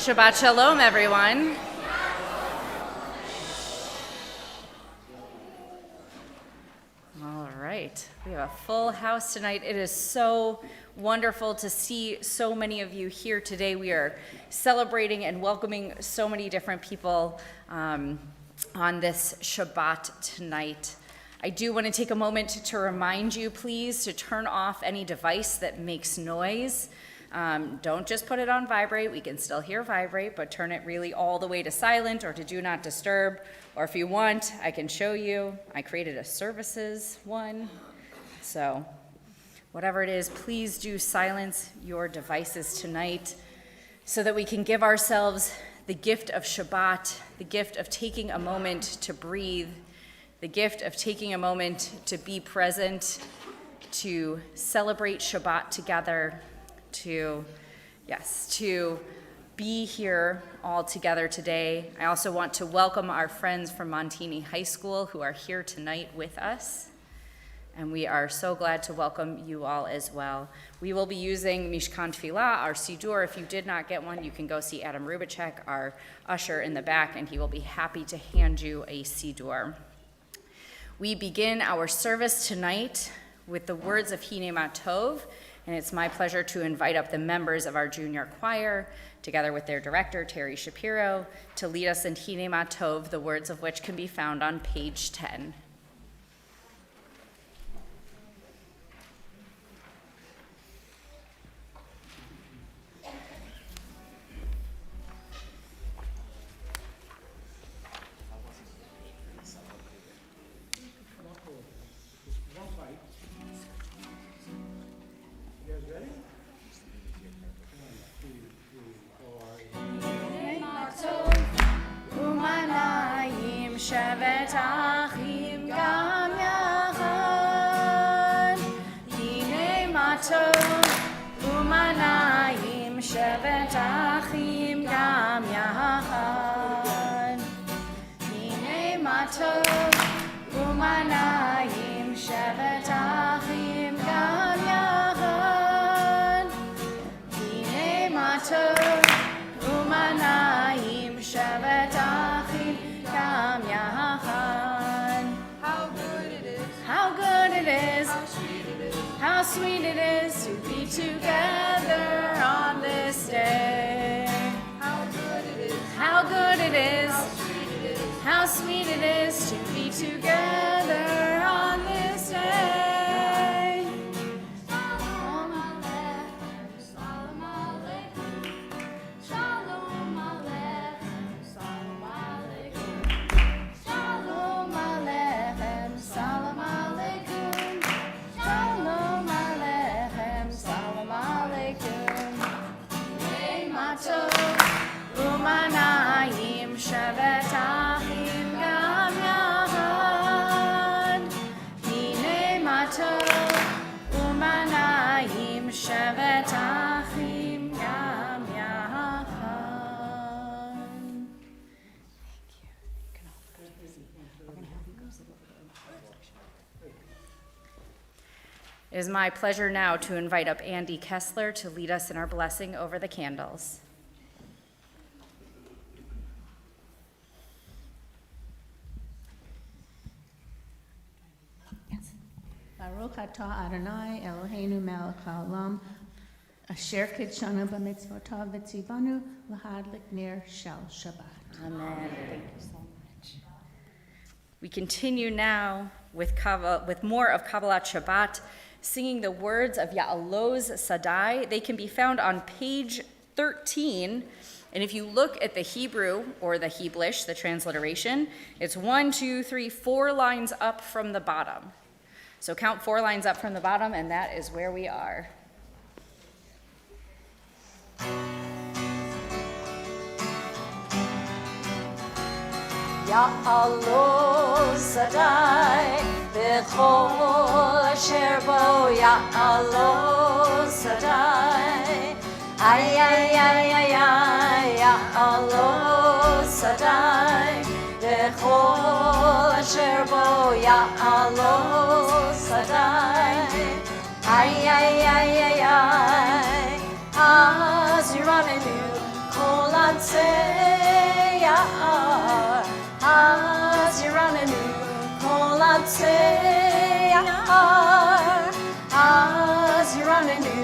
Shabbat Shalom, everyone. All right, we have a full house tonight. It is so wonderful to see so many of you here today. We are celebrating and welcoming so many different people on this Shabbat tonight. I do want to take a moment to remind you, please, to turn off any device that makes noise. Don't just put it on vibrate. We can still hear vibrate, but turn it really all the way to silent or to do not disturb. Or if you want, I can show you. I created a services one. So whatever it is, please do silence your devices tonight so that we can give ourselves the gift of Shabbat, the gift of taking a moment to breathe, the gift of taking a moment to be present, to celebrate Shabbat together, to be here all together today. I also want to welcome our friends from Montini High School who are here tonight with us. And we are so glad to welcome you all as well. We will be using Mishkan Tfilah, our Siddur. If you did not get one, you can go see Adam Rubicek, our usher in the back, and he will be happy to hand you a Siddur. We begin our service tonight with the words of Hine Ma Tov, and it's my pleasure to invite up the members of our junior choir, together with their director, Terry Shapiro, to lead us in Hine Ma Tov, the words of which can be found on page 10. שבת אחים גם יחד, הנה מה טוב ומה נעים, שבת אחים גם יחד, הנה מה טוב ומה נעים, שבת אחים גם יחד, הנה מה טוב ומה נעים, שבת אחים Kam Yahad. How good it is, how sweet it is to be together on this day. How good it is, how sweet it is to be together on this day. שבת אחים גם יחד, הנה מה טוב ומה נעים, שבת אחים גם יחד. It is my pleasure now to invite up Andy Kessler to lead us in our blessing over the candles. Baruch atah Adonai Eloheinu melech haolam asher kidshanu b'mitzvotav v'tzivanu l'hadlik ner shel Shabbat. Amen. Thank you so much. We continue now with more of Kabbalat Shabbat, singing the words of Ya'aloz Sadai. They can be found on page 13. And if you look at the Hebrew or the Heblish, the transliteration, it's 1, 2, 3, 4 lines up from the bottom. So count 4 lines up from the bottom, and that is where we are. Ya'aloz Sadai b'chol asher bo Ya'aloz Sadai ay ay ay ay ay Ya'aloz Sadai b'chol asher bo Ya'aloz Sadai ay ay ay ay ay Az Yiranenu kol Ya'ar, Haziranenu, Kol Ansei Ya'ar, Haziranenu,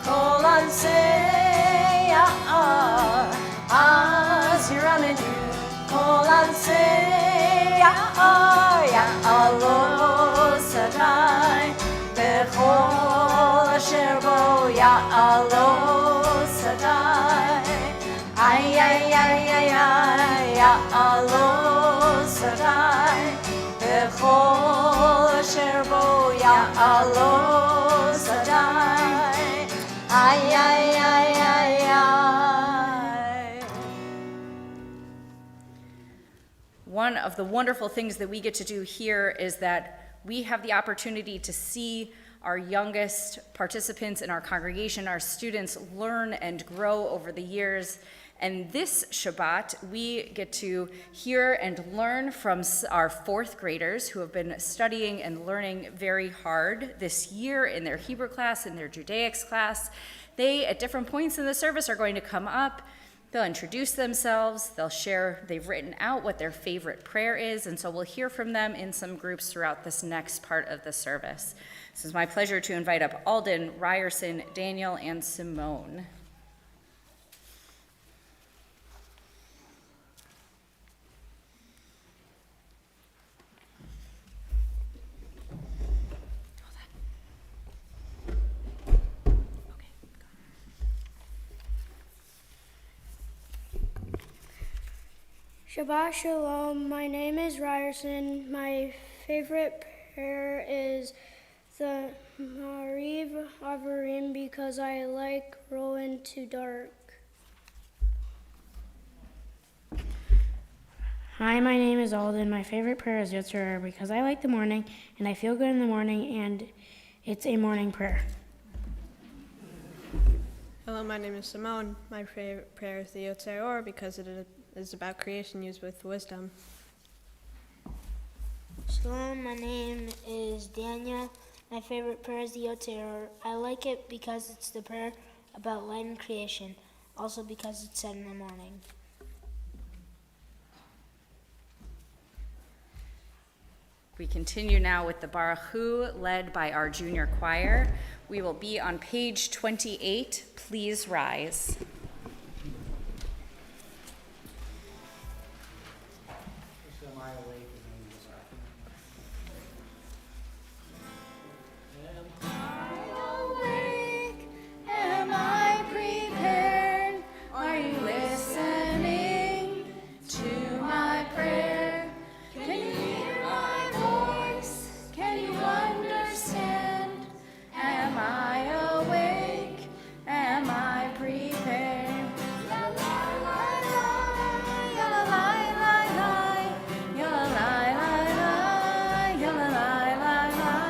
Kol Ansei Ya'ar, Haziranenu, Kol Ansei Ya'ar, Ya'ar Lo Sadai, Bechol Asher Bo Ya'ar Lo Sadai. Ay, ay, ay, ay, ay, Ya'ar Lo Sadai, Bechol Asher Bo Ya'ar Lo Sadai. Ay, ay, ay, ay, ay. One of the wonderful things that we get to do here is that we have the opportunity to see our youngest participants in our congregation, our students, learn and grow over the years. And this Shabbat, we get to hear and learn from our fourth graders who have been studying and learning very hard this year in their Hebrew class, in their Judaics class. They, at different points in the service, are going to come up. They'll introduce themselves. They'll share, they've written out what their favorite prayer is. And so we'll hear from them in some groups throughout this next part of the service. So it's my pleasure to invite up Alden, Ryerson, Daniel, and Simone. Shabbat Shalom. My name is Ryerson. My favorite prayer is the Mariv Avarim because I like rolling to dark. Hi, my name is Alden. My favorite prayer is Yotzar because I like the morning and I feel good in the morning and it's a morning prayer. Hello, my name is Simone. My favorite prayer is the Yotzei Or because it is about creation used with wisdom. Shalom, my name is Daniel. My favorite prayer is the Yotzei. I like it because it's the prayer about light and creation, also because it's said in the morning. We continue now with the Baruch Hu, led by our junior choir. We will be on page 28. Please rise. Am I prepared? Are you listening to my prayer? Can you hear my voice? Can you understand? Am I awake? Am I prepared? La la la la, la la la la, la la la la, la la la la, la la la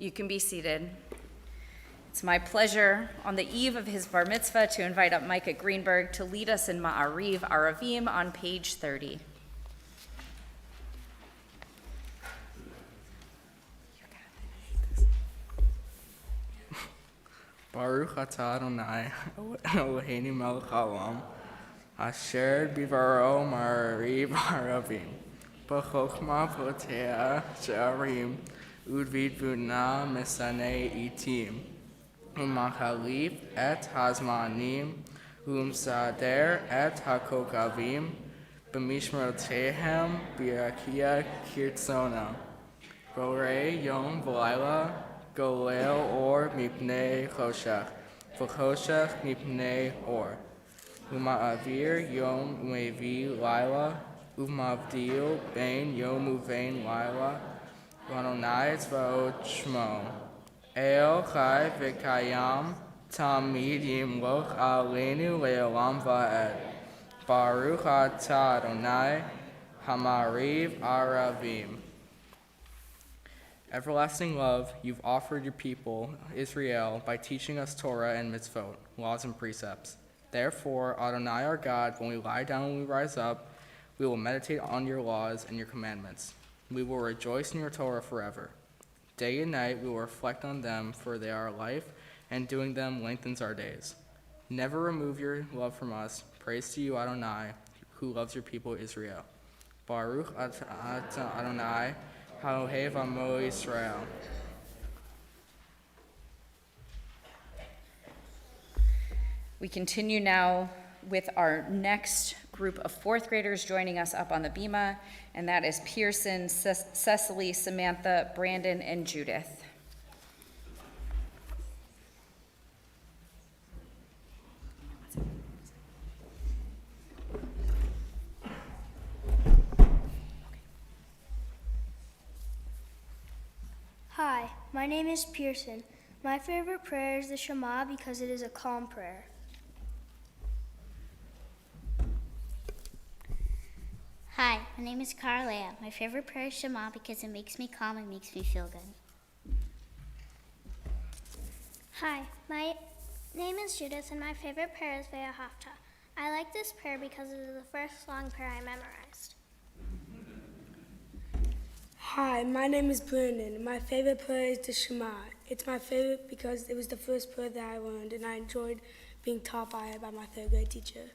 You can be seated. It's my pleasure on the eve of his bar mitzvah to invite up Micah Greenberg to lead us in Ma'ariv Aravim on page 30. Baruch atah Adonai Eloheinu melech haolam asher bivaro Ma'ariv Aravim b'chokhmah potea she'arim udvidvuna mesanei itim umachalif et hazmanim umsader et hakokavim b'mishmerotehem b'akia kirtzona borei yom v'layla Golel or mipnei choshech, v'choshech mipnei or. Uma'avir yom umevi laila, umavdil bein yom uvein laila, v'Adonai tzvaot shmo. El chai v'kayam tamid yimloch aleinu le'olam va'ed. Baruch atah Adonai hamariv aravim. Everlasting love, you've offered your people, Israel, by teaching us Torah and mitzvot, laws and precepts. Therefore, Adonai our God, when we lie down and when we rise up, we will meditate on your laws and your commandments. We will rejoice in your Torah forever. Day and night we will reflect on them, for they are life, and doing them lengthens our days. Never remove your love from us. Praise to you, Adonai, who loves your people Israel. Baruch atah Adonai, haohev amo Yisrael. We continue now with our next group of fourth graders joining us up on the bima, and that is Pearson, Cecily, Samantha, Brandon, and Judith. Hi, my name is Pearson. My favorite prayer is the Shema because it is a calm prayer. Hi, my name is Carlea. My favorite prayer is Shema because it makes me calm and makes me feel good. Hi, my name is Judith, and my favorite prayer is Ve'ahavta. I like this prayer because it is the first long prayer I memorized. Hi, my name is Brandon. My favorite prayer is the Shema. It's my favorite because it was the first prayer that I learned, and I enjoyed being taught by it by my third grade teacher.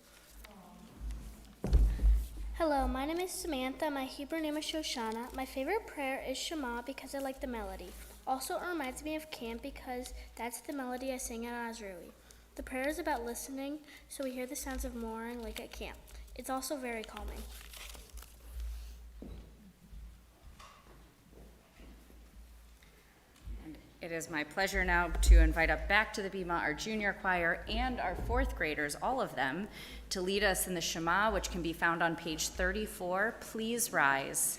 Hello, my name is Samantha. My Hebrew name is Shoshana. My favorite prayer is Shema because I like the melody. Also, it reminds me of camp because that's the melody I sing at Azrui. The prayer is about listening, so we hear the sounds of mooring like at camp. It's also very calming. It is my pleasure now to invite up back to the bima our junior choir and our fourth graders, all of them, to lead us in the Shema, which can be found on page 34. Please rise.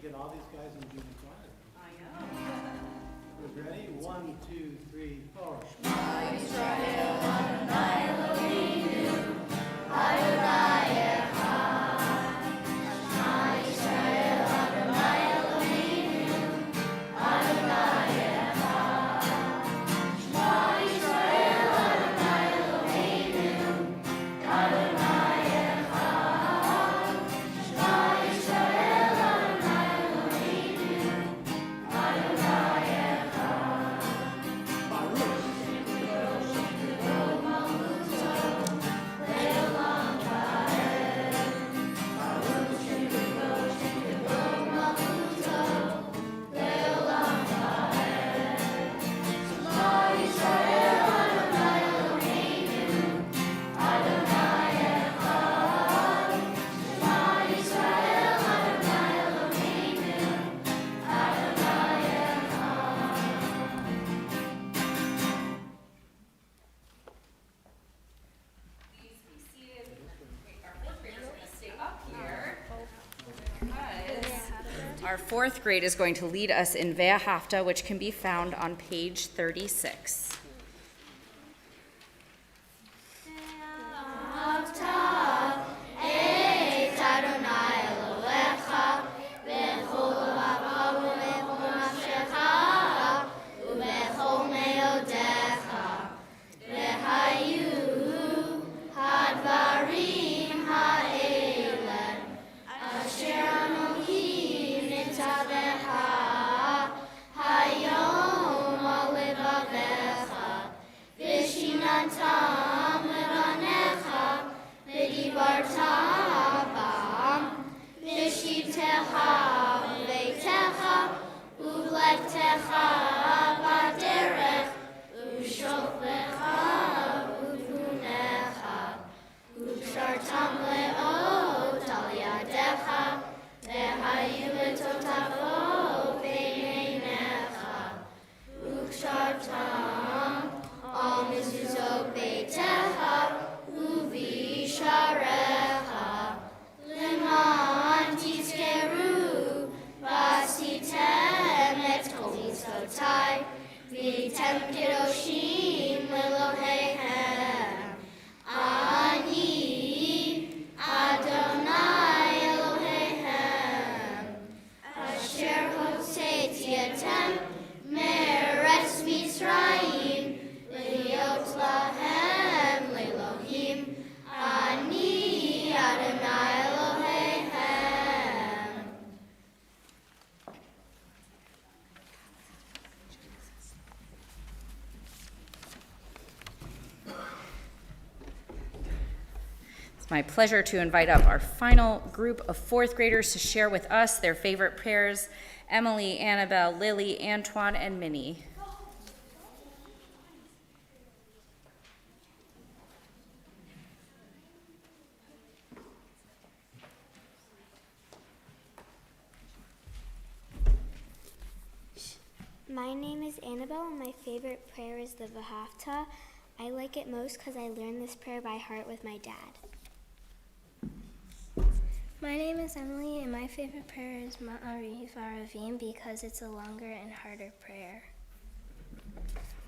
Get all these guys in junior choir. I know. We're ready? 1, 2, 3, 4. Shema Yisrael, Adonai Eloheinu, Adonai Echad. Shema Yisrael, Adonai Eloheinu, Adonai Echad. Shema Yisrael, Adonai Eloheinu, Adonai Echad. Shema Yisrael, Adonai Eloheinu, Adonai Echad. Baruch Our fourth grade is going to lead us in Ve'ahavta, which can be found on page 36. Uvletecha baderech, ushoflecha Shatai, V'tem Kedoshim Eloheihem. Ani Adonai Eloheihem, Asher Hoseti Etem Meretz Mitzrayim, Le'ot Lahem Le'Elohim. Ani Adonai Eloheihem. It's my pleasure to invite up our final group of fourth graders to share with us their favorite prayers: Emily, Annabelle, Lily, Antoine, and Minnie. My name is Annabelle, and my favorite prayer is the V'Havta. I like it most because I learned this prayer by heart with my dad. My name is Emily, and my favorite prayer is Ma'ariv Aravim because it's a longer and harder prayer.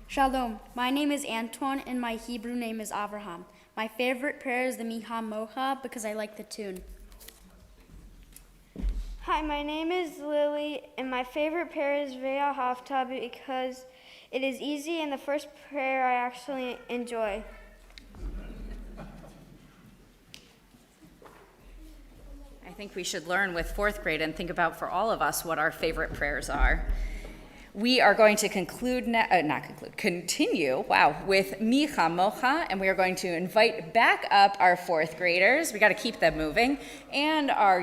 Shalom, my name is Antoine, and my Hebrew name is Avraham. My favorite prayer is the Miha Mocha because I like the tune. Hi, my name is Lily, and my favorite prayer is V'Havta because it is easy and the first prayer I actually enjoy. I think we should learn with fourth grade and think about for all of us what our favorite prayers are. We are going to continue, with Micha Mocha, and we are going to invite back up our fourth graders. We got to keep them moving, and our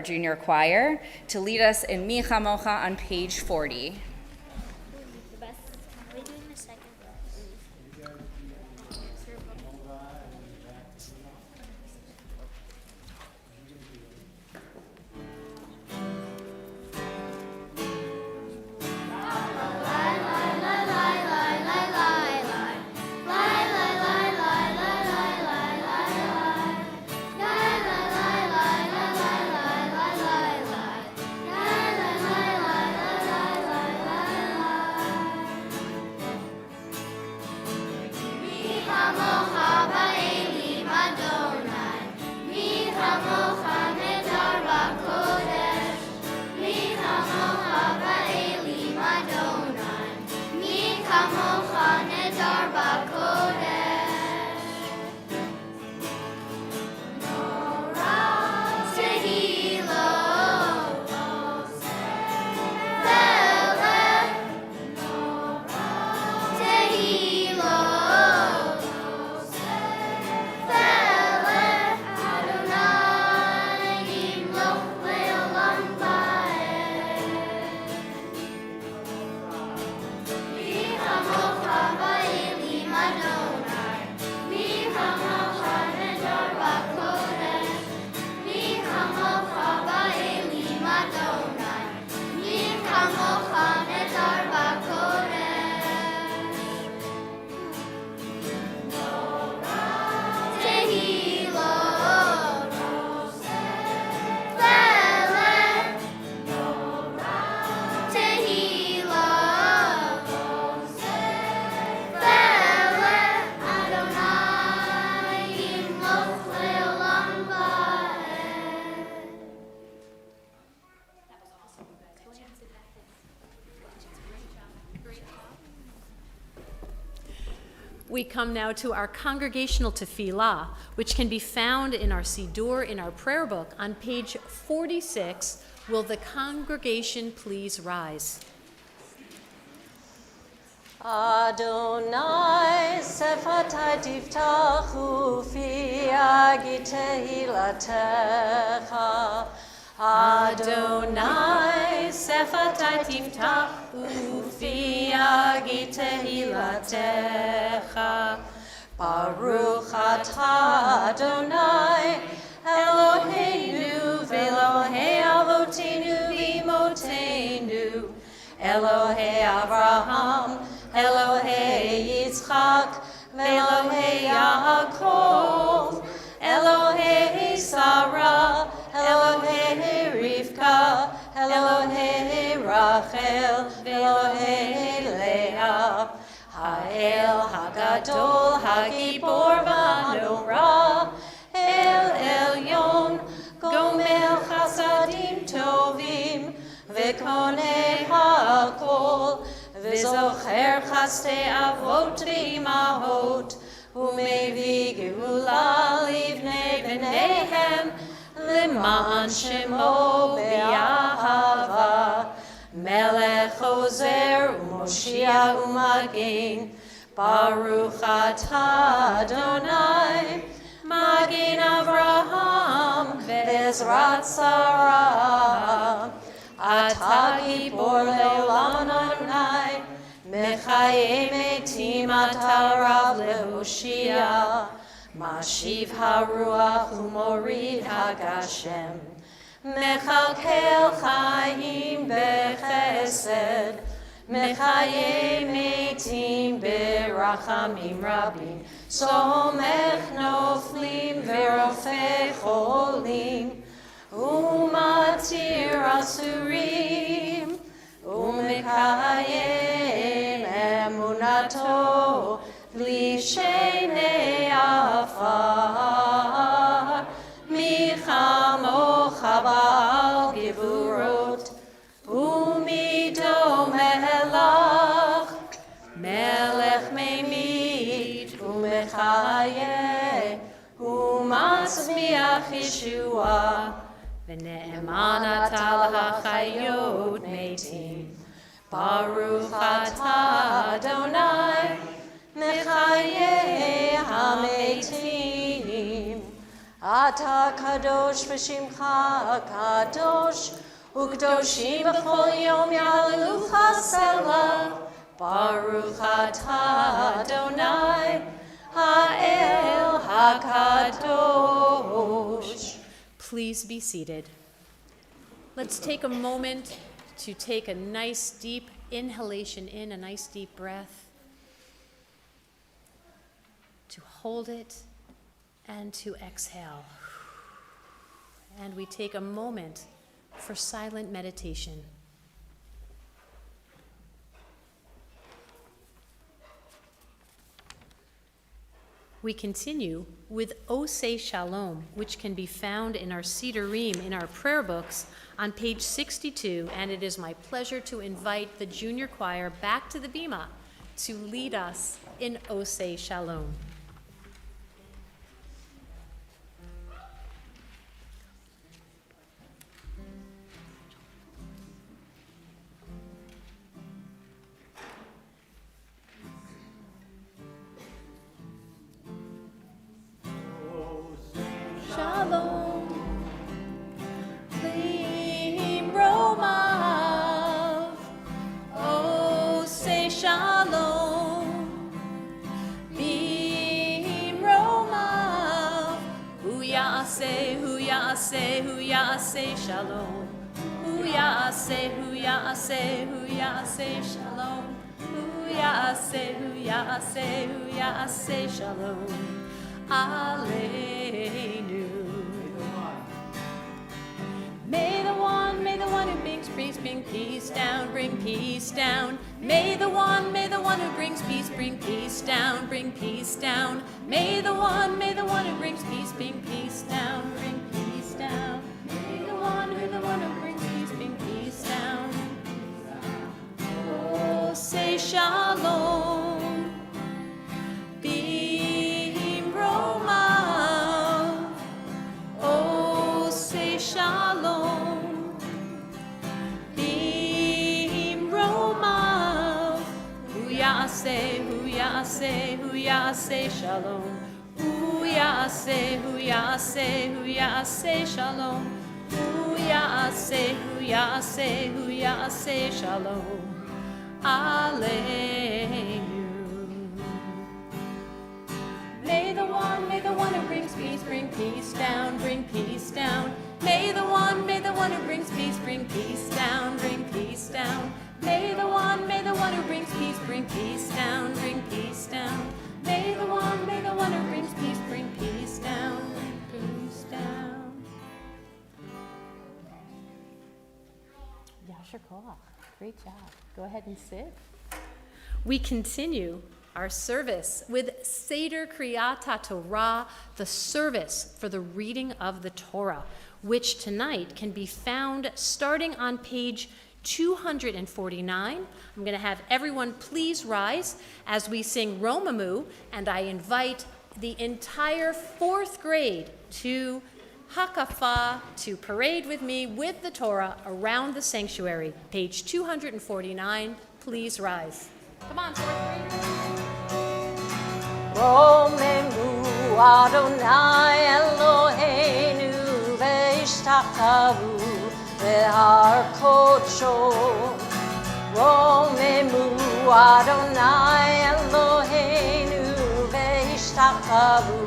junior choir to lead us in Micha Mocha on page 40. We come now to our congregational tefillah, which can be found in our Siddur, in our prayer book, on page 46. Will the congregation please rise? Adonai sefatai tiftachu fi agitehilatecha. Adonai sefatai tiftachu fi agitehilatecha. Baruch atah Adonai Eloheinu ve'Elohei avotenu v'imotenu. Elohei Avraham, Elohei Yitzchak, Elohei Yaakov, Elohei Sarah, Elohei Rivka, Elohei Rachel, Elohei Ha'el Hagadol Hagibor V'Hanora, El Elyon, Gomel Chasadim Tovim, V'koneh Hakol, V'zocher Chaste Avot V'imahot, U'mevi Geula Livnei B'neihem, L'man Shemo Be'ahava, Melech Ozer U'Moshia U'Magen, Baruch Atah Adonai, Magen Avraham Ve'ezrat Sarah, Atah Gibor Le'olam Adonai, Mechaye Metim Atah Rav Lehoshia, Mashiv HaRuach U'Morid HaGashem, Mechalkel Chaim Bechesed, Mechaye Metim Berachamim Rabim, Somech Noflim Verofei Cholim, Umatir Asurim, Umekayem Emunato, Lishenei Afar, Michamo Chabal Gevurot, Umido Melach, Melech Memid, Umechaye, Umatzmiach Yeshua, V'ne'eman Atah L'Hachayot Metim, Baruch Atah Adonai, Mechaye HaMetim, Atah Kadosh V'Shimcha Kadosh, U'Kdoshim B'chol Yom Ya'alelucha Selah, Baruch Atah Adonai, Ha'el HaKadosh. Please be seated. Let's take a moment to take a nice deep inhalation in, a nice deep breath, to hold it and to exhale. And we take a moment for silent meditation. We continue with Oseh Shalom, which can be found in our Sidurim, in our prayer books, on page 62, and it is my pleasure to invite the junior choir back to the bima to lead us in Oseh Shalom. Shalom, Limromav, Oseh Shalom, Limromav, Hu Ya'aseh, Hu Ya'aseh, Hu Ya'aseh Shalom, Hu Ya'aseh, Hu Ya'aseh, Hu Ya'aseh Shalom, Hu Ya'aseh, Hu Ya'aseh, Hu Ya'aseh Shalom, Aleinu. May the one who brings peace, bring peace down, bring peace down. May the one who brings peace, bring peace down, bring peace down. May the one who brings peace, bring peace down, bring peace down. May the one who brings peace, bring peace down. Oh, say shalom. Shalom, Bimromav, Hu Ya'aseh, Hu Ya'aseh, Hu Ya'aseh Shalom, Hu Ya'aseh, Hu Ya'aseh, Hu Ya'aseh Shalom, Hu Ya'aseh, Hu Ya'aseh, Hu Ya'aseh Shalom, Aleinu. May the one who brings peace, bring peace down, bring peace down. May the one who brings peace, bring peace down, bring peace down. May the one who brings peace, bring peace down, bring peace down. May the one who brings peace, bring peace down, bring peace down. Yasher Koach. Great job. Go ahead and sit. We continue our service with Seder Kriyat Torah, the service for the reading of the Torah, which tonight can be found starting on page 249. I'm going to have everyone please rise as we sing Romamu, and I invite the entire fourth grade to Hakafa, to parade with me with the Torah around the sanctuary. Page 249, please rise. Come on, fourth graders. Romemu Adonai Eloheinu ve'ishtakavu ve'har kodsho. Romemu Adonai Eloheinu ve'ishtakavu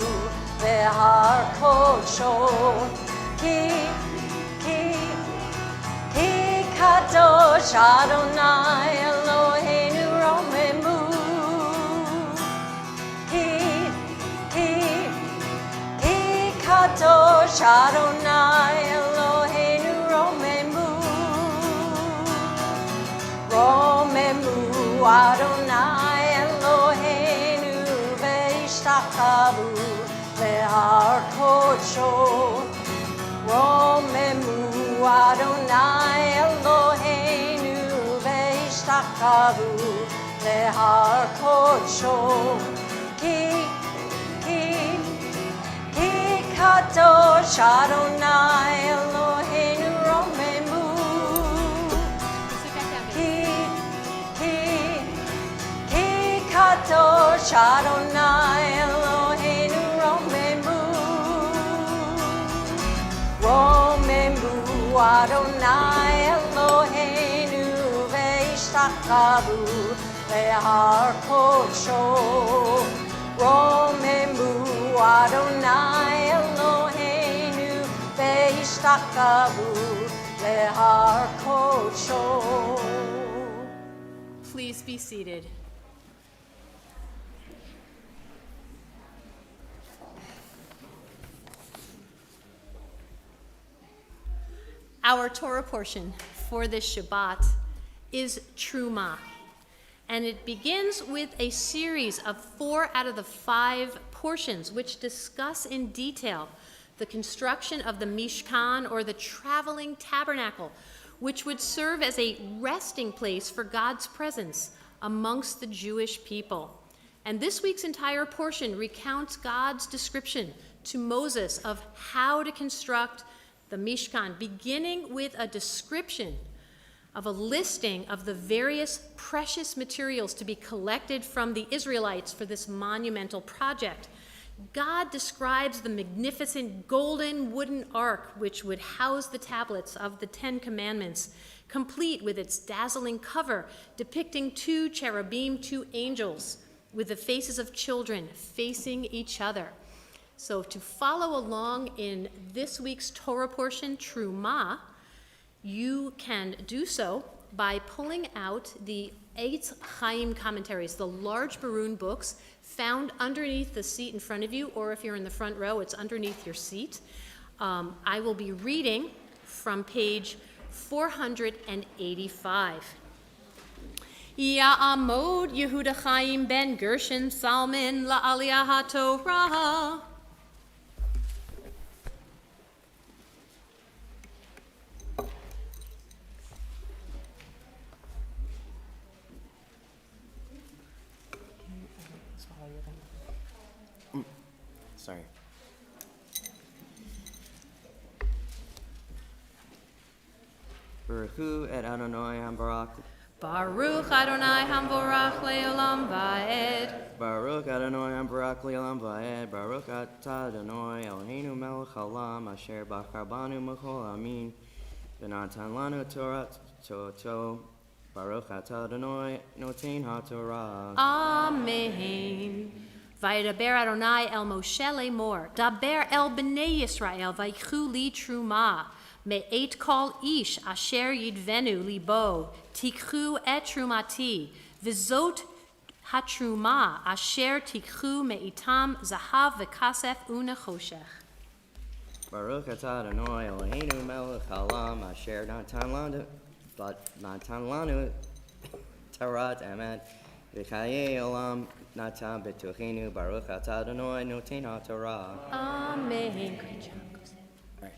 ve'har kodsho. Ki kadosh Adonai Eloheinu Romemu. Kadosh Adonai Eloheinu Romemu. Romemu Adonai Eloheinu ve'ishtakavu ve'har kodsho. Romemu Adonai Eloheinu ve'ishtakavu ve'har kodsho. Kadosh Adonai Eloheinu Romemu. Ki Kadosh Adonai Eloheinu Romemu. Romemu Adonai Eloheinu ve'ishtakavu ve'har kodsho. Romemu Adonai Eloheinu ve'ishtakavu ve'har kodsho. Please be seated. Our Torah portion for this Shabbat is Terumah, and it begins with a series of 4 out of the 5 portions which discuss in detail the construction of the Mishkan, or the traveling tabernacle, which would serve as a resting place for God's presence amongst the Jewish people. And this week's entire portion recounts God's description to Moses of how to construct the Mishkan, beginning with a description of a listing of the various precious materials to be collected from the Israelites for this monumental project. God describes the magnificent golden wooden ark which would house the tablets of the 10 Commandments, complete with its dazzling cover depicting 2 cherubim, 2 angels, with the faces of children facing each other. So to follow along in this week's Torah portion, Terumah, you can do so by pulling out the Eitz Chaim commentaries, the large maroon books found underneath the seat in front of you, or if you're in the front row, it's underneath your seat. I will be reading from page 485. Ya'amod Yehuda Chaim ben Gershon Salman la'aliyah haTorah. Sorry. Baruch et Adonai Hambarak. Baruch Adonai Hamvorach Leolam Vaed. Baruch Adonai Hambarak Leolam Vaed. Baruch atah Adonai Eloheinu melech haolam asher bachar banu mechol amin v'natan lanu Torah to. Baruch atah Adonai noten haTorah. Amen. Vayidaber Adonai el Moshe lemor, daber el bnei Yisrael, vayichu li Terumah, me'et kol ish asher yidvenu libo, tikchu et Terumati, v'zot haTerumah asher tikchu me'itam zahav v'kasef u'nechoshech. Baruch atah Adonai Eloheinu melech haolam asher natan lanu Tarat emet v'chaye olam nata b'tochenu baruch atah Adonai noten ha'torah. Amen. Great job. All right.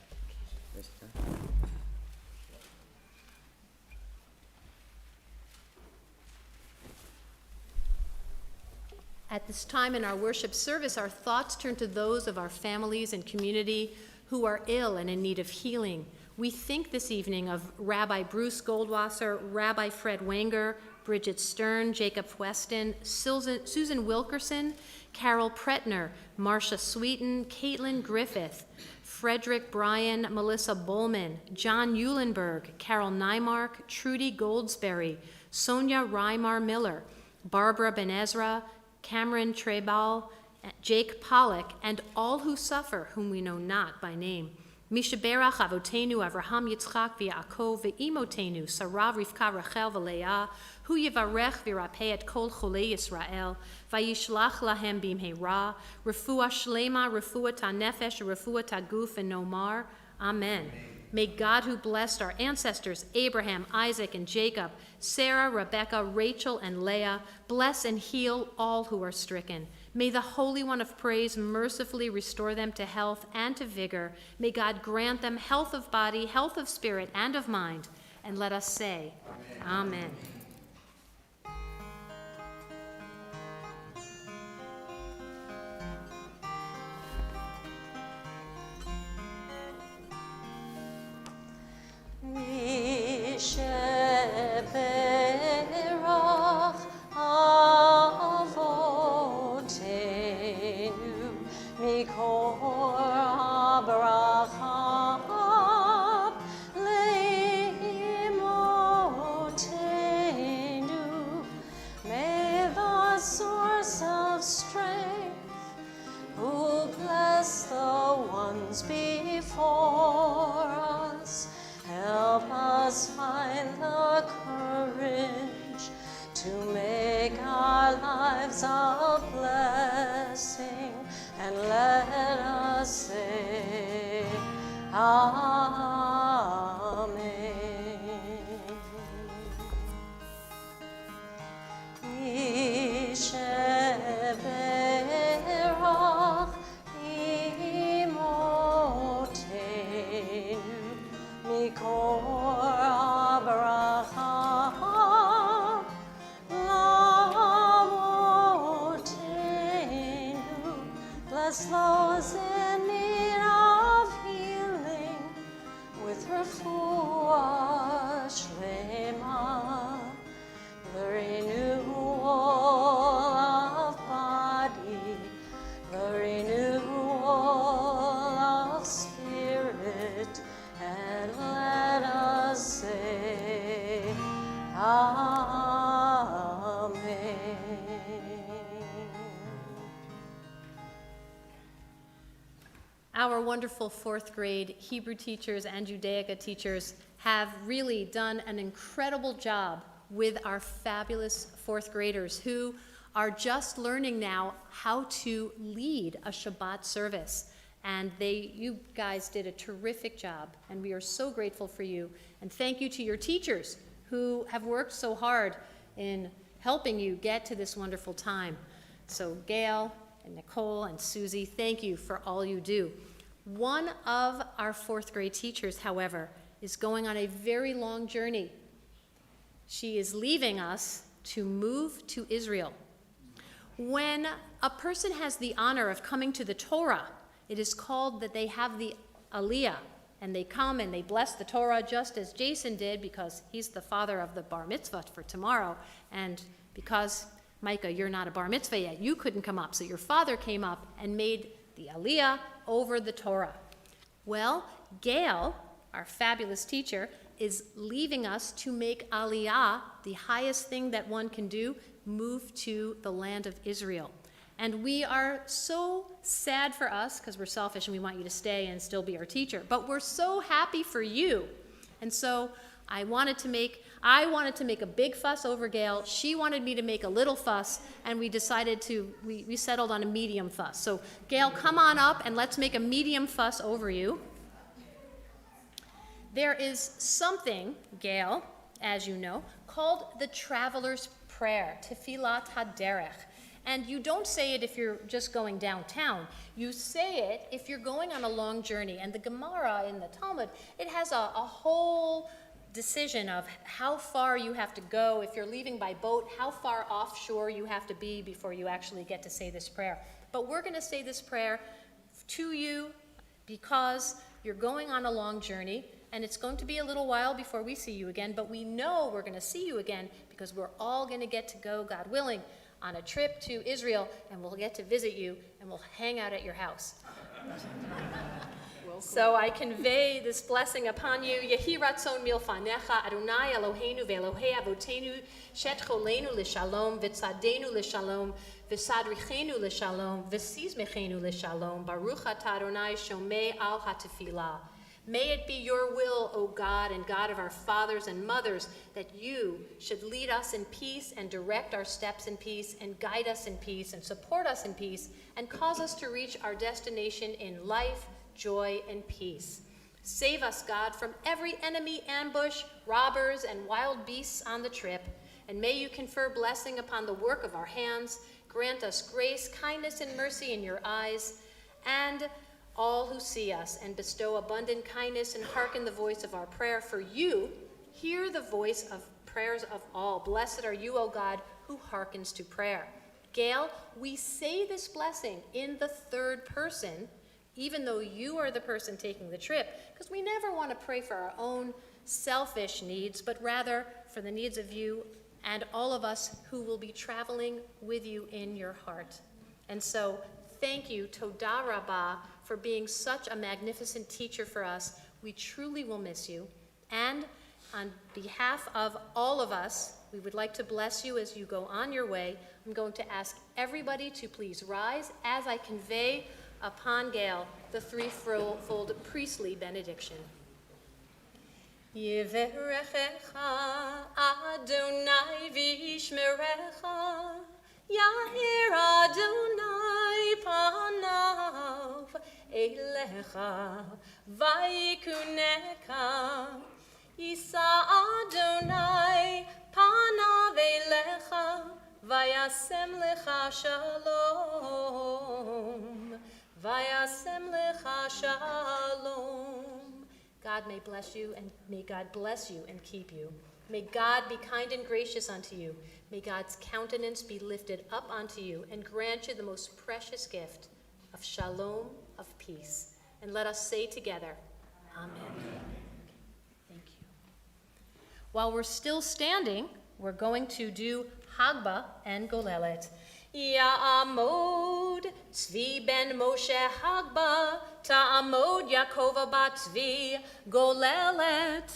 At this time in our worship service, our thoughts turn to those of our families and community who are ill and in need of healing. We think this evening of Rabbi Bruce Goldwasser, Rabbi Fred Wenger, Bridget Stern, Jacob Weston, Susan Wilkerson, Carol Pretner, Marcia Sweeten, Caitlin Griffith, Frederick Bryan, Melissa Bowman, John Eulenberg, Carol Nymark, Trudy Goldsberry, Sonia Reimar Miller, Barbara Ben Ezra, Cameron Trebal, Jake Pollock, and all who suffer, whom we know not by name. Mishaberach Avotenu Avraham Yitzchak v'Yaakov v'Imotenu Sarah Rivka Rachel v'Leah Hu Yivarech v'Rapeh et Kol Cholei Yisrael Vayishlach lahem bimheira Refuah Shlema Refuah Tanefesh Refuah Taguf and Nomar. Amen. May God, who blessed our ancestors, Abraham, Isaac, and Jacob, Sarah, Rebekah, Rachel, and Leah, bless and heal all who are stricken. May the Holy One of Praise mercifully restore them to health and to vigor. May God grant them health of body, health of spirit, and of mind. And let us say, Amen. Misheberach Avotenu Mikor Abraham Leimotenu. May the source of strength, who bless the ones before us, help us find the courage to make our lives a blessing, and let us say, Amen. Misheberach Imotenu Mikor Abraham Lamotenu. Bless those in need of healing with refuah shlema, the renewal of body, the renewal of spirit, and let us say, Amen. Our wonderful fourth grade Hebrew teachers and Judaica teachers have really done an incredible job with our fabulous fourth graders who are just learning now how to lead a Shabbat service. And you guys did a terrific job, and we are so grateful for you. And thank you to your teachers who have worked so hard in helping you get to this wonderful time. So Gail and Nicole and Susie, thank you for all you do. One of our fourth grade teachers, however, is going on a very long journey. She is leaving us to move to Israel. When a person has the honor of coming to the Torah, it is called that they have the Aliyah, and they come and they bless the Torah just as Jason did, because he's the father of the bar mitzvah for tomorrow, and because, Micah, you're not a bar mitzvah yet, you couldn't come up, so your father came up and made the Aliyah over the Torah. Well, Gail, our fabulous teacher, is leaving us to make Aliyah, the highest thing that one can do, move to the land of Israel. And we are so sad for us, because we're selfish and we want you to stay and still be our teacher, but we're so happy for you. And so I wanted to make a big fuss over Gail. She wanted me to make a little fuss, and we decided we settled on a medium fuss. So Gail, come on up and let's make a medium fuss over you. There is something, Gail, as you know, called the Traveler's prayer, Tefillat HaDerech. And you don't say it if you're just going downtown. You say it if you're going on a long journey. And the Gemara in the Talmud, it has a whole decision of how far you have to go. If you're leaving by boat, how far offshore you have to be before you actually get to say this prayer. But we're going to say this prayer to you because you're going on a long journey, and it's going to be a little while before we see you again, but we know we're going to see you again because we're all going to get to go, God willing, on a trip to Israel, and we'll get to visit you, and we'll hang out at your house. So I convey this blessing upon you. Yehi ratzon milfanecha, Adonai Eloheinu ve'Elohei avotenu, shet cholenu l'shalom, v'tzadenu l'shalom, v'sadrichenu l'shalom, v'sizmechenu l'shalom, baruch atah Adonai shomei al hatefillah. May it be your will, O God and God of our fathers and mothers, that you should lead us in peace and direct our steps in peace and guide us in peace and support us in peace and cause us to reach our destination in life, joy, and peace. Save us, God, from every enemy, ambush, robbers, and wild beasts on the trip, and may you confer blessing upon the work of our hands, grant us grace, kindness, and mercy in your eyes, and all who see us, and bestow abundant kindness and hearken the voice of our prayer. For you hear the voice of prayers of all. Blessed are you, O God, who hearkens to prayer. Gail, we say this blessing in the third person, even though you are the person taking the trip, because we never want to pray for our own selfish needs, but rather for the needs of you and all of us who will be traveling with you in your heart. And so, thank you, Toda Rabbah, for being such a magnificent teacher for us. We truly will miss you. And on behalf of all of us, we would like to bless you as you go on your way. I'm going to ask everybody to please rise as I convey upon Gail the threefold priestly benediction. Yiverechecha Adonai v'yishmerecha, Ya'ir Adonai panav elecha vaykuneka, Yisa Adonai panav elecha vayasem lecha shalom, vayasem lecha shalom. God may bless you, and may God bless you and keep you. May God be kind and gracious unto you. May God's countenance be lifted up unto you and grant you the most precious gift of shalom, of peace. And let us say together, Amen. Thank you. While we're still standing, we're going to do Hagba and Golelet. Ya'amod Tzvi ben Moshe Hagba, Ta'amod Yaakov bat Tzvi Golelet.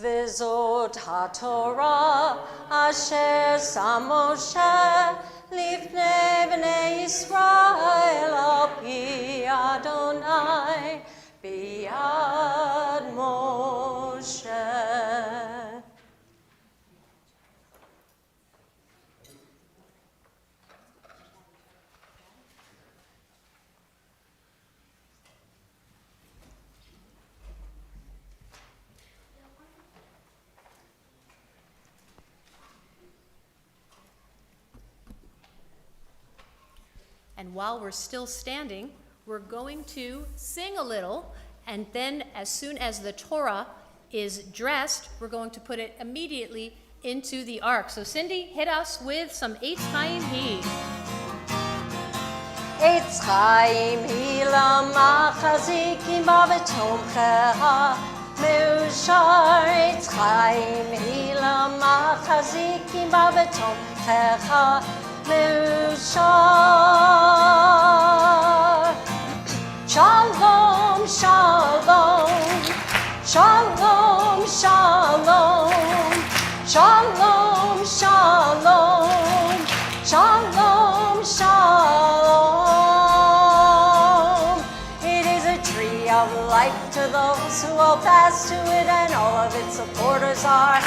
V'zot haTorah asher sam Moshe lifnei bnei Yisrael al pi Adonai biyad Moshe. And while we're still standing, we're going to sing a little, and then as soon as the Torah is dressed, we're going to put it immediately into the ark. So Cindy, hit us with some Eitz Chaim Hi. Eitz Chaim Hi lamachazikim ba v'tomcheha meushar. Eitz Chaim Hi lamachazikim ba v'tomcheha meushar. Shalom, shalom, shalom, shalom, shalom, shalom, shalom, shalom. It is a tree of life to those who will pass to it, and all of its supporters are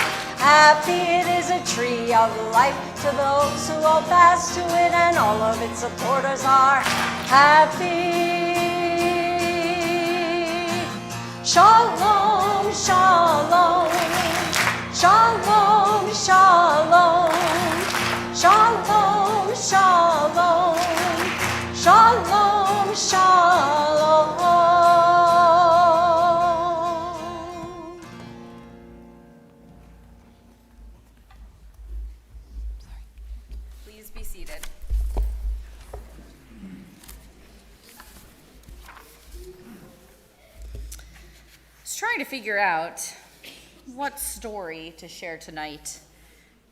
Happy it is a tree of life to those who all pass to it, and all of its supporters are happy. Shalom, shalom, shalom, shalom, shalom, shalom, shalom, shalom. Please be seated. I was trying to figure out what story to share tonight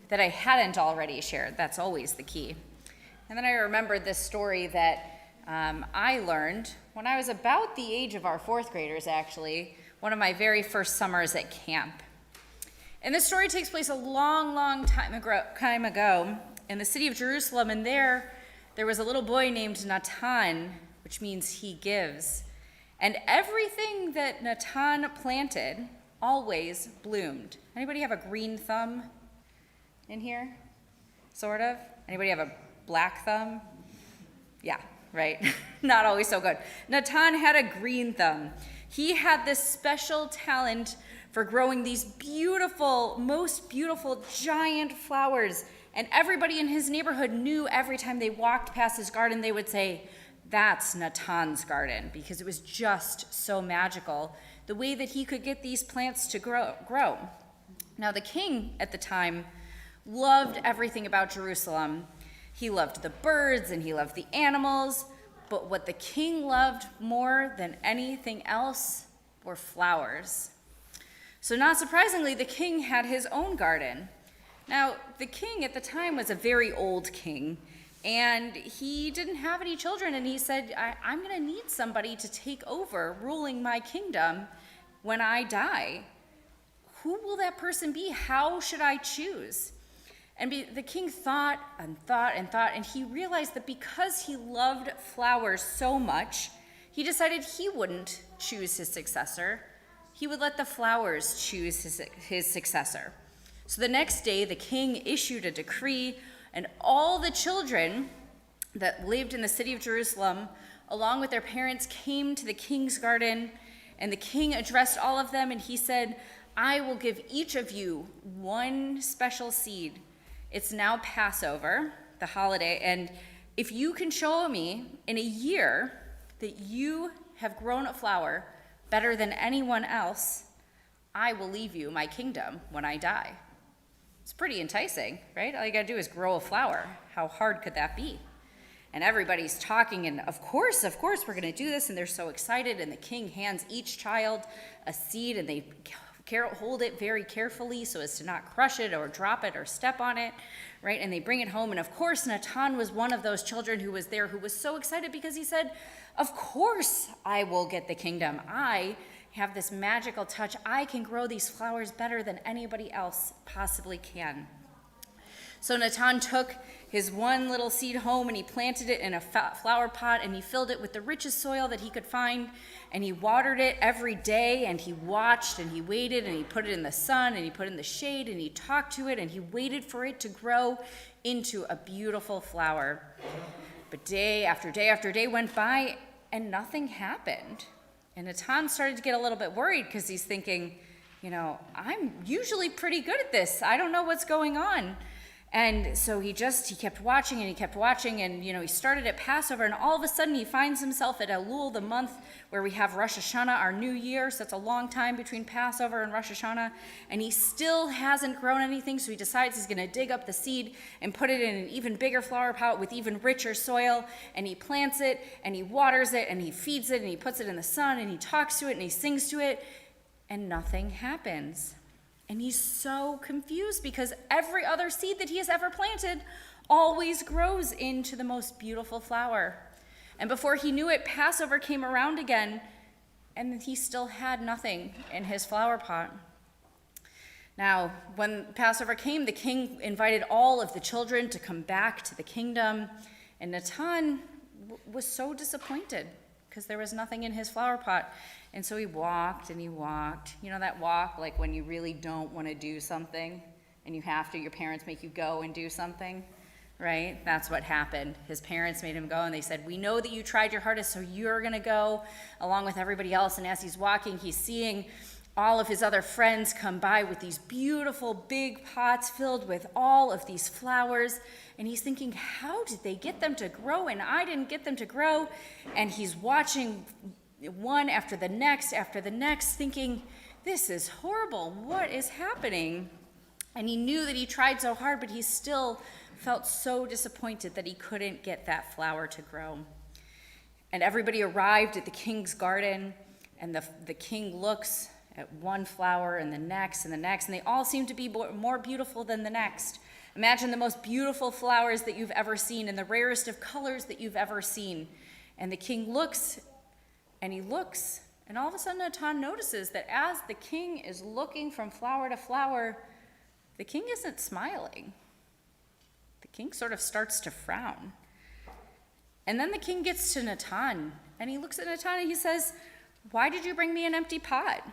that I hadn't already shared. That's always the key. And then I remembered this story that I learned when I was about the age of our fourth graders, actually, one of my very first summers at camp. And this story takes place a long, long time ago in the city of Jerusalem, and there was a little boy named Natan, which means he gives. And everything that Natan planted always bloomed. Anybody have a green thumb in here? Sort of? Anybody have a black thumb? Yeah, right. Not always so good. Natan had a green thumb. He had this special talent for growing these beautiful, most beautiful giant flowers. And everybody in his neighborhood knew every time they walked past his garden, they would say, "That's Natan's garden," because it was just so magical, the way that he could get these plants to grow. Now, the king at the time loved everything about Jerusalem. He loved the birds and he loved the animals, but what the king loved more than anything else were flowers. So not surprisingly, the king had his own garden. Now, the king at the time was a very old king, and he didn't have any children, and he said, I'm going to need somebody to take over ruling my kingdom when I die. Who will that person be? How should I choose? And the king thought and thought and thought, and he realized that because he loved flowers so much, he decided he wouldn't choose his successor. He would let the flowers choose his successor. So the next day, the king issued a decree, and all the children that lived in the city of Jerusalem, along with their parents, came to the king's garden, and the king addressed all of them, and he said, "I will give each of you one special seed. It's now Passover, the holiday, and if you can show me in a year that you have grown a flower better than anyone else, I will leave you my kingdom when I die." It's pretty enticing, right? All you gotta do is grow a flower. How hard could that be? And everybody's talking, and of course, we're gonna do this, and they're so excited, and the king hands each child a seed, and they hold it very carefully so as to not crush it or drop it or step on it, right? And they bring it home, and of course, Natan was one of those children who was there who was so excited because he said, "Of course I will get the kingdom. I have this magical touch. I can grow these flowers better than anybody else possibly can." So Natan took his one little seed home and he planted it in a flower pot, and he filled it with the richest soil that he could find, and he watered it every day, and he watched and he waited, and he put it in the sun and he put it in the shade, and he talked to it, and he waited for it to grow into a beautiful flower. But day after day after day went by and nothing happened. And Natan started to get a little bit worried because he's thinking, I'm usually pretty good at this. I don't know what's going on. And so he kept watching and he kept watching, and he started at Passover, and all of a sudden he finds himself at Elul, the month where we have Rosh Hashanah, our new year. So it's a long time between Passover and Rosh Hashanah, and he still hasn't grown anything. So he decides he's going to dig up the seed and put it in an even bigger flower pot with even richer soil, and he plants it and he waters it and he feeds it and he puts it in the sun and he talks to it and he sings to it, and nothing happens. And he's so confused because every other seed that he has ever planted always grows into the most beautiful flower. And before he knew it, Passover came around again, and he still had nothing in his flower pot. Now, when Passover came, the king invited all of the children to come back to the kingdom, and Natan was so disappointed because there was nothing in his flower pot. And so he walked and he walked. You know that walk, like when you really don't want to do something, and your parents make you go and do something, right? That's what happened. His parents made him go, and they said, we know that you tried your hardest, so you're gonna go along with everybody else. And as he's walking, he's seeing all of his other friends come by with these beautiful big pots filled with all of these flowers. And he's thinking, how did they get them to grow? And I didn't get them to grow. And he's watching one after the next, thinking, this is horrible. What is happening? And he knew that he tried so hard, but he still felt so disappointed that he couldn't get that flower to grow. And everybody arrived at the king's garden, and the king looks at one flower and the next and the next, and they all seem to be more beautiful than the next. Imagine the most beautiful flowers that you've ever seen and the rarest of colors that you've ever seen. And the king looks, and he looks, and all of a sudden Natan notices that as the king is looking from flower to flower, the king isn't smiling. The king sort of starts to frown. And then the king gets to Natan, and he looks at Natan and he says, why did you bring me an empty pot?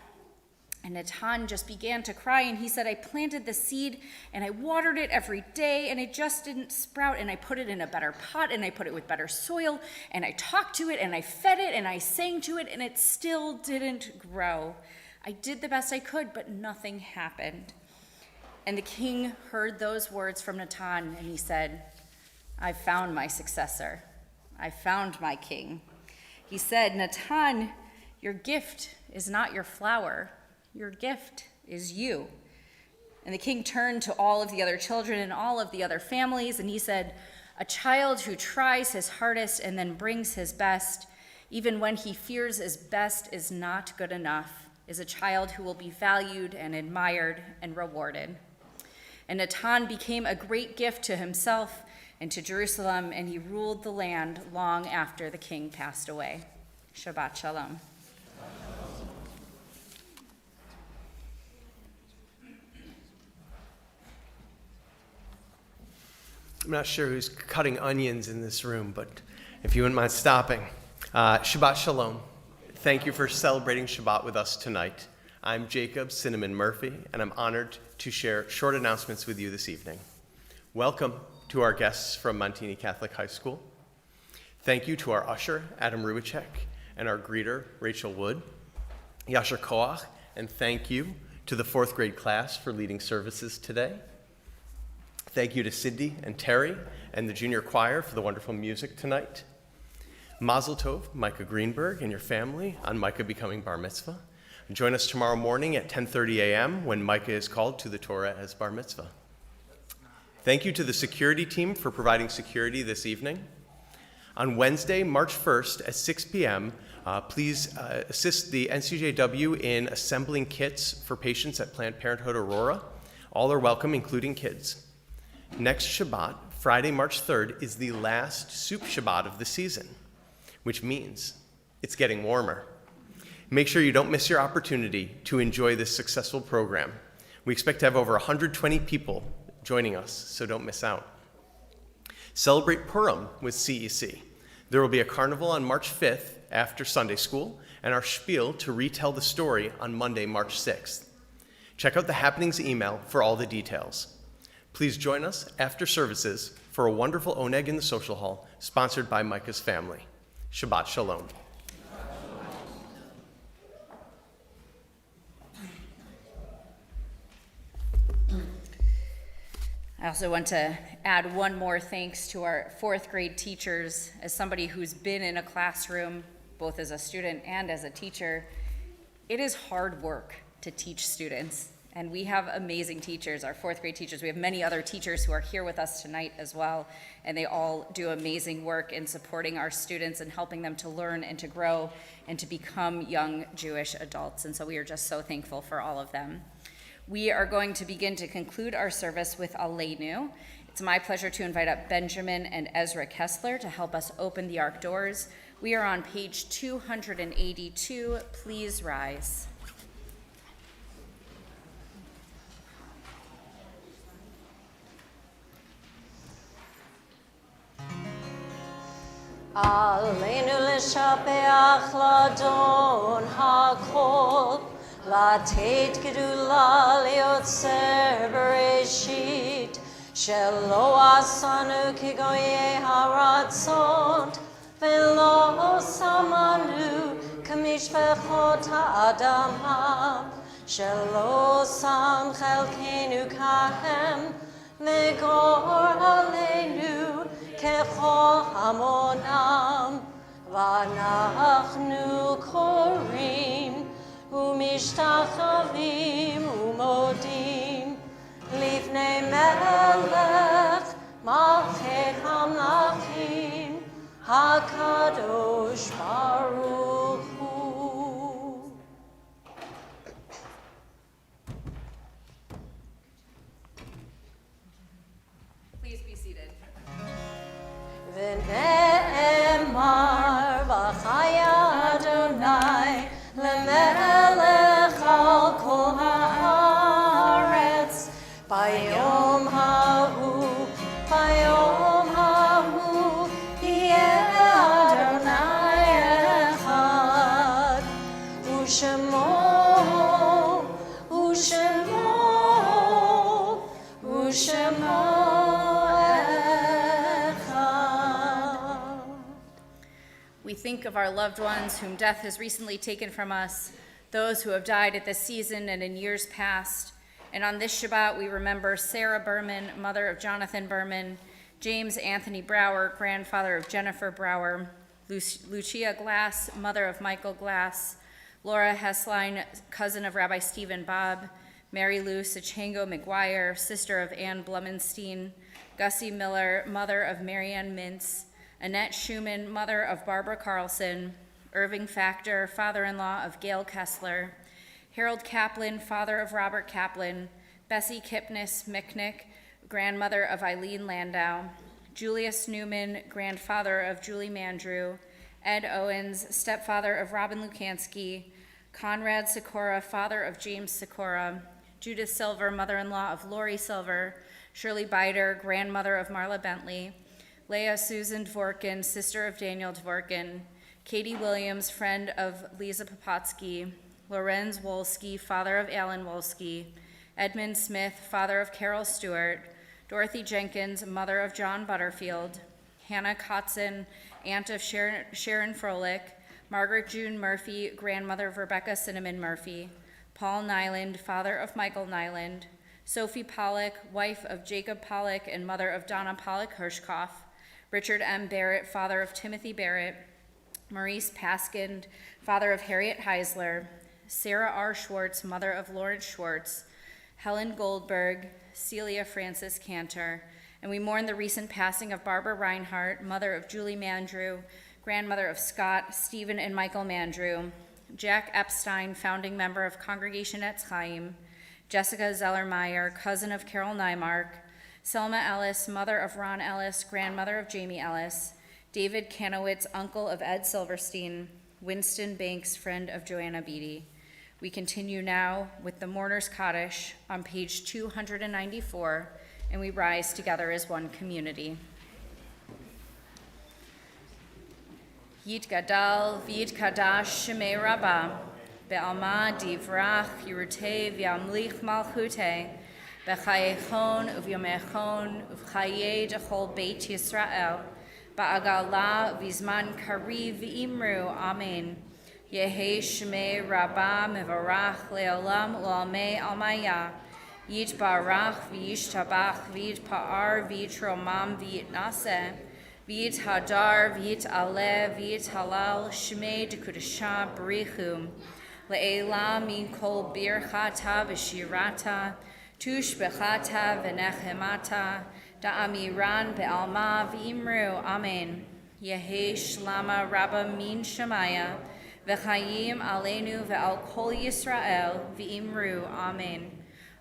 And Natan just began to cry, and he said, I planted the seed, and I watered it every day, and it just didn't sprout, and I put it in a better pot, and I put it with better soil, and I talked to it, and I fed it, and I sang to it, and it still didn't grow. I did the best I could, but nothing happened. And the king heard those words from Natan, and he said, I found my successor. I found my king. He said, Natan, your gift is not your flower. Your gift is you. And the king turned to all of the other children and all of the other families, and he said, a child who tries his hardest and then brings his best, even when he fears his best is not good enough, is a child who will be valued and admired and rewarded. And Natan became a great gift to himself and to Jerusalem, and he ruled the land long after the king passed away. Shabbat Shalom. I'm not sure who's cutting onions in this room, but if you wouldn't mind stopping. Shabbat Shalom. Thank you for celebrating Shabbat with us tonight. I'm Jacob Cinnamon Murphy, and I'm honored to share short announcements with you this evening. Welcome to our guests from Montini Catholic High School. Thank you to our usher, Adam Ruicek, and our greeter, Rachel Wood. Yasher Koach, and thank you to the 4th grade class for leading services today. Thank you to Cindy and Terry and the junior choir for the wonderful music tonight. Mazel Tov, Micah Greenberg and your family on Micah becoming bar mitzvah. Join us tomorrow morning at 10:30 a.m. when Micah is called to the Torah as bar mitzvah. Thank you to the security team for providing security this evening. On Wednesday, March 1st at 6 p.m., please assist the NCJW in assembling kits for patients at Planned Parenthood Aurora. All are welcome, including kids. Next Shabbat, Friday, March 3rd, is the last soup Shabbat of the season, which means it's getting warmer. Make sure you don't miss your opportunity to enjoy this successful program. We expect to have over 120 people joining us, so don't miss out. Celebrate Purim with CEC. There will be a carnival on March 5th after Sunday school, and our spiel to retell the story on Monday, March 6th. Check out the happenings email for all the details. Please join us after services for a wonderful oneg in the social hall, sponsored by Micah's family. Shabbat Shalom. I also want to add one more thanks to our 4th grade teachers. As somebody who's been in a classroom, both as a student and as a teacher, it is hard work to teach students. And we have amazing teachers, our 4th grade teachers. We have many other teachers who are here with us tonight as well, and they all do amazing work in supporting our students and helping them to learn and to grow and to become young Jewish adults. And so we are just so thankful for all of them. We are going to begin to conclude our service with Aleinu. It's my pleasure to invite up Benjamin and Ezra Kessler to help us open the Ark doors. We are on page 282. Please rise. Aleinu l'shapeach l'adon hakol, לתת גדולה ליוצר בראשית, שלא עשנו כגויי הרצות, ולא שמנו כמשפחות האדמה, שלא שם חלקנו כהם, וגור עלינו ככל המונם, ואנחנו קוראים ומשתחווים ומודים לפני מלך מלכי המלכים הקדוש ברוך הוא. Please be seated. ונאמר בחיה אדוני למלך על כל הארץ ביום ההוא יהיה אדוני אחד ושמו We think of our loved ones whom death has recently taken from us, those who have died at this season and in years past. And on this Shabbat, we remember Sarah Berman, mother of Jonathan Berman, James Anthony Brower, grandfather of Jennifer Brower, Lucia Glass, mother of Michael Glass, Laura Hessline, cousin of Rabbi Stephen Bob, Mary Lou Sachengo McGuire, sister of Ann Blumenstein, Gussie Miller, mother of Marianne Mintz, Annette Schumann, mother of Barbara Carlson, Irving Factor, father-in-law of Gail Kessler, Harold Kaplan, father of Robert Kaplan, Bessie Kipnis Micknick, grandmother of Eileen Landau, Julius Newman, grandfather of Julie Mandrew, Ed Owens, stepfather of Robin Lukansky, Conrad Sikora, father of James Sikora, Judith Silver, mother-in-law of Lori Silver, Shirley Bider, grandmother of Marla Bentley, Leah Susan Dvorkin, sister of Daniel Dvorkin, Katie Williams, friend of Lisa Papatsky, Lorenz Wolski, father of Alan Wolski, Edmund Smith, father of Carol Stewart, Dorothy Jenkins, mother of John Butterfield, Hannah Kotzen, aunt of Sharon Froelich, Margaret June Murphy, grandmother of Rebecca Cinnamon Murphy, Paul Nyland, father of Michael Nyland, Sophie Pollock, wife of Jacob Pollock and mother of Donna Pollock Hirschkoff, Richard M. Barrett, father of Timothy Barrett, Maurice Paskind, father of Harriet Heisler, Sarah R. Schwartz, mother of Lawrence Schwartz, Helen Goldberg, Celia Francis Cantor, and we mourn the recent passing of Barbara Reinhardt, mother of Julie Mandrew, grandmother of Scott, Stephen, and Michael Mandrew, Jack Epstein, founding member of Congregation Etz Chaim, Jessica Zellermeyer, cousin of Carol Nymark, Selma Ellis, mother of Ron Ellis, grandmother of Jamie Ellis, David Kanowitz, uncle of Ed Silverstein, Winston Banks, friend of Joanna Beatty. We continue now with the Mourner's Kaddish on page 294, and we rise together as one community. Yit Gadal, V'yit Kadash Shemei Rabbah, Be'alma Divrach, Yerutei V'yamlich Malchutei, B'chayechon Uvyomechon Uvchayei Dechol Beit Yisrael, Ba'agala V'zman Kariv V'imru, Amen. Yehi Shmei Rabbah Mevarach Le'olam U'almei Almaya, Yitbarach V'yishtabach V'yitpa'ar V'yitromam V'yitnaseh, V'yithadar V'yitaleh V'yithalal Shmei Dekudashah B'richum, Le'elah Min Kol Birchata V'shirata, Tush Bechata V'nechemata, Da'amiran Be'alma V'imru, Amen. Yehi Shlama Rabba Min Shemaya, V'chayim Aleinu Ve'al Kol Yisrael, V'imru, Amen.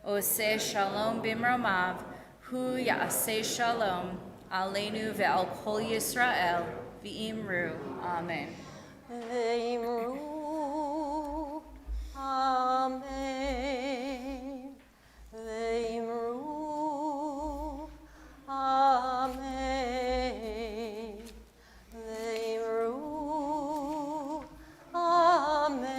Oseh Shalom Bimromav, Hu Ya'aseh Shalom, Aleinu Ve'al Kol Yisrael, V'imru, Amen. V'imru, Amen. V'imru, Amen. V'imru, Amen.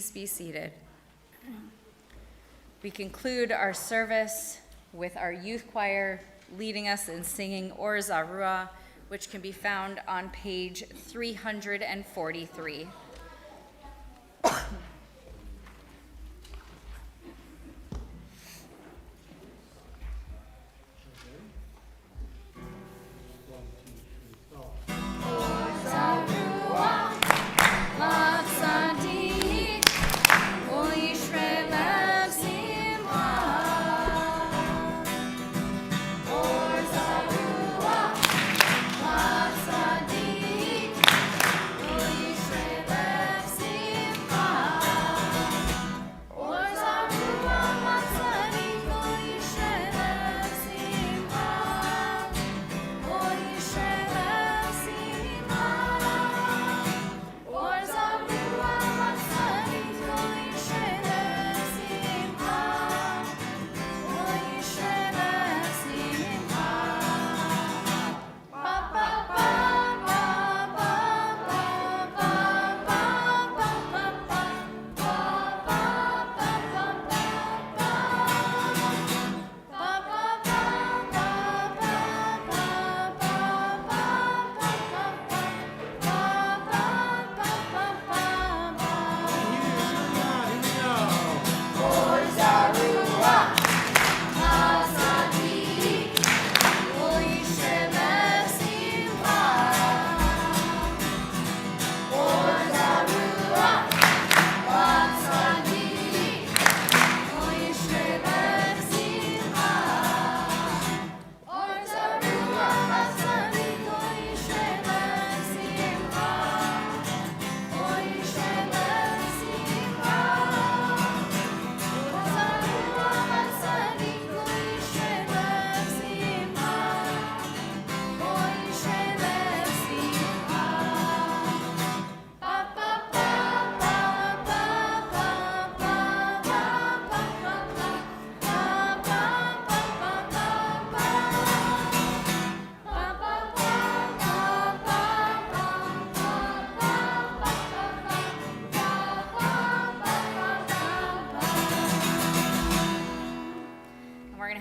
Please be seated. We conclude our service with our youth choir leading us in singing Or Zarua, which can be found on page 343.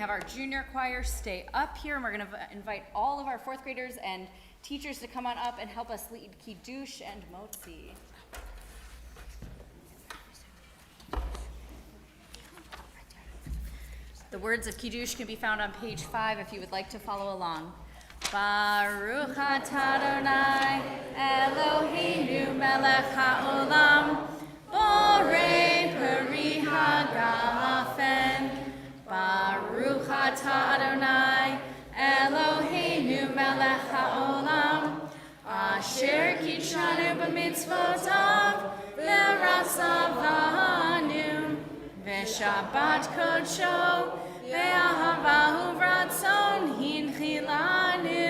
Our junior choir stay up here, and we're going to invite all of our fourth graders and teachers to come on up and help us lead Kiddush and Motzi. The words of Kiddush can be found on page 5 if you would like to follow along. Baruch atah Adonai Eloheinu melech haolam borei peri hagafen. Baruch atah Adonai Eloheinu melech haolam asher kitshanu b'mitzvotav v'ratzavanu v'shabbat kodsho v'ahavahu v'ratzon hinchilanu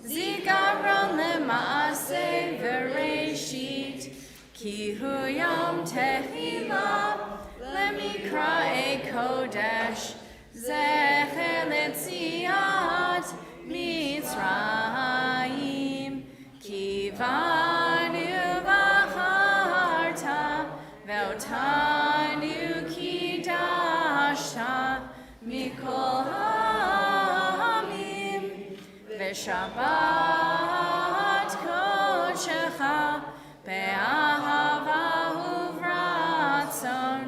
zikaron lema'aseh v'reishit ki hu yom tehilah Lemikra Kodesh Zecher Letziat Mitzrayim Kivanu V'acharta Ve'otanu Kidashta Mikol Ha'amim V'Shabbat Kodshecha Be'ahavahu V'ratzon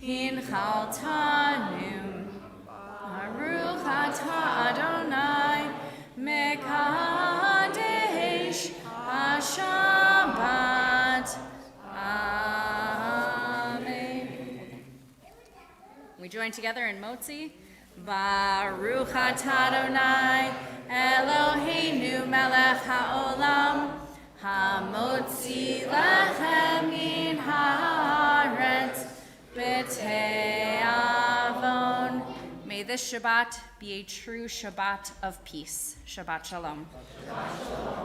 Hinchaltanu Baruch atah Adonai Mekadesh HaShabbat. Amen. We join together in Motzi. Baruch atah Adonai Eloheinu melech haolam hamotzi lechem min haaretz B'te'avon. May this Shabbat be a true Shabbat of peace. Shabbat Shalom. Shabbat Shalom.